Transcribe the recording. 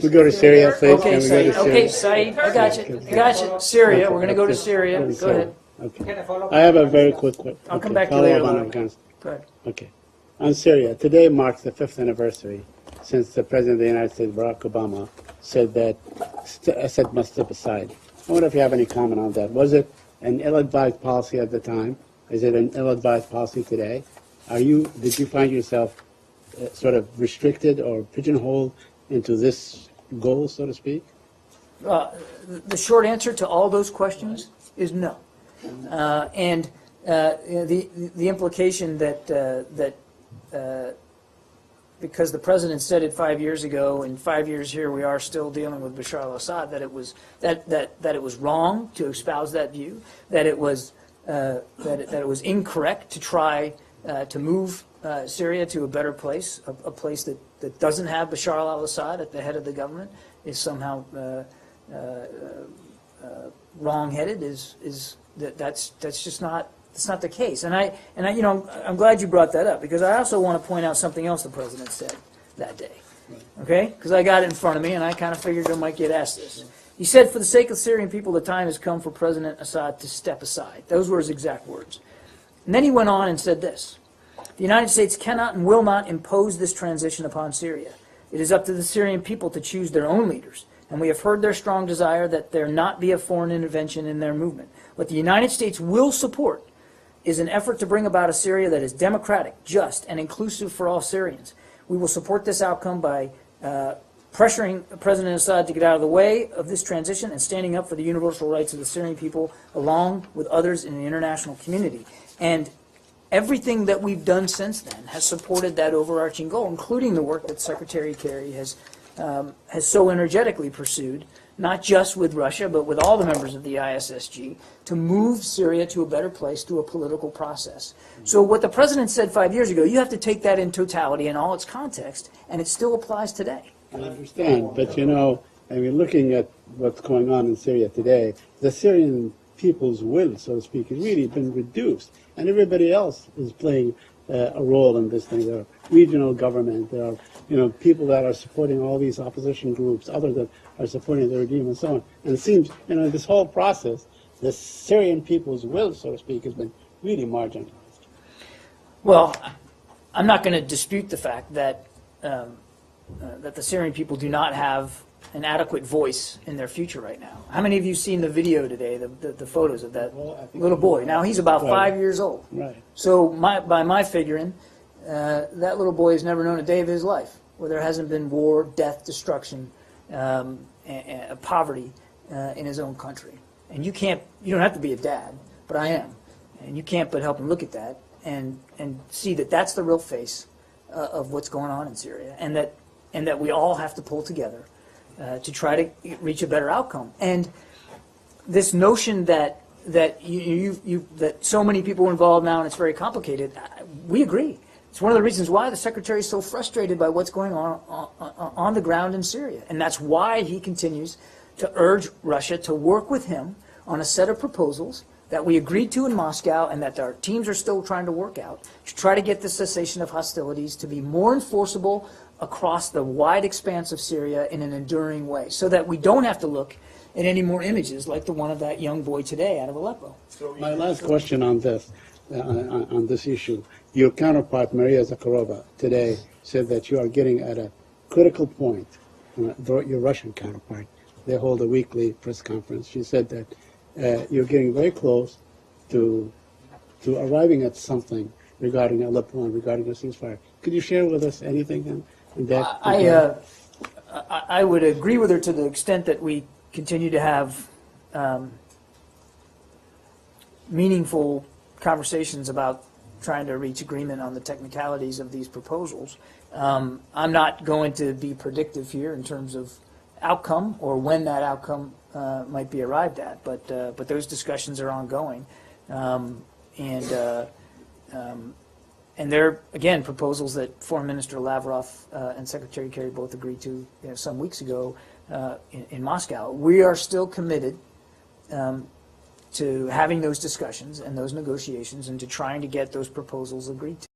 We go to Syria, please. Okay, Can we go to Saeed. Okay, Syria? Saeed, I got you. I got you. Syria. We're going to go to Syria. Go ahead. Okay. I have a very quick I'll come back to you later, Larry. Go ahead. Okay. On Syria, today marks the 5th anniversary since the President of the United States, Barack Obama, said that Assad must step aside. I wonder if you have any comment on that. Was it an ill-advised policy at the time? Is it an ill-advised policy today? Did you find yourself sort of restricted or pigeonholed into this goal, so to speak? The short answer to all those questions is no. And the implication that because the president said it 5 years ago, and 5 years here we are still dealing with Bashar al-Assad, that it was wrong to espouse that view, that it was incorrect to try to move Syria to a better place, a place that doesn't have Bashar al-Assad at the head of the government, is somehow wrong-headed. That's just not. It's not the case, and I'm glad you brought that up, because I also want to point out something else the president said that day. Okay, because I got it in front of me, and I kind of figured I might get asked this. He said, "For the sake of the Syrian people, the time has come for President Assad to step aside." Those were his exact words. And then he went on and said this: "The United States cannot and will not impose this transition upon Syria. It is up to the Syrian people to choose their own leaders, and we have heard their strong desire that there not be a foreign intervention in their movement. What the United States will support is an effort to bring about a Syria that is democratic, just, and inclusive for all Syrians. We will support this outcome by pressuring President Assad to get out of the way of this transition and standing up for the universal rights of the Syrian people along with others in the international community." And everything that we've done since then has supported that overarching goal, including the work that Secretary Kerry has so energetically pursued, not just with Russia, but with all the members of the ISSG, to move Syria to a better place through a political process. So what the president said 5 years ago, you have to take that in totality in all its context, and it still applies today. I understand, but looking at what's going on in Syria today, the Syrian people's will, so to speak, has really been reduced, and everybody else is playing a role in this thing. There are regional government, there are people that are supporting all these opposition groups, others that are supporting the regime, and so on. And it seems, this whole process, the Syrian people's will, so to speak, has been really marginalized. Well, I'm not going to dispute the fact that that the Syrian people do not have an adequate voice in their future right now. How many of you seen the video today, the photos of that little boy? Now, he's about 5 years old. Right. So by my figuring, that little boy has never known a day of his life where there hasn't been war, death, destruction, and poverty in his own country. And you don't have to be a dad, but I am. And you can't but help him look at that and see that that's the real face of what's going on in Syria, and that we all have to pull together to try to reach a better outcome. And this notion that so many people are involved now and it's very complicated, we agree. It's one of the reasons why the Secretary is so frustrated by what's going on the ground in Syria. And that's why he continues to urge Russia to work with him on a set of proposals that we agreed to in Moscow and that our teams are still trying to work out, to try to get the cessation of hostilities to be more enforceable across the wide expanse of Syria in an enduring way, so that we don't have to look at any more images like the one of that young boy today out of Aleppo. My last question on this issue. Your counterpart, Maria Zakharova, today said that you are getting at a critical point. Your Russian counterpart, they hold a weekly press conference. She said that you're getting very close to arriving at something regarding Aleppo and regarding a ceasefire. Could you share with us anything in that? I would agree with her to the extent that we continue to have meaningful conversations about trying to reach agreement on the technicalities of these proposals. I'm not going to be predictive here in terms of outcome or when that outcome might be arrived at, but those discussions are ongoing, and they're, again, proposals that Foreign Minister Lavrov and Secretary Kerry both agreed to some weeks ago in Moscow. We are still committed to having those discussions and those negotiations and to trying to get those proposals agreed to.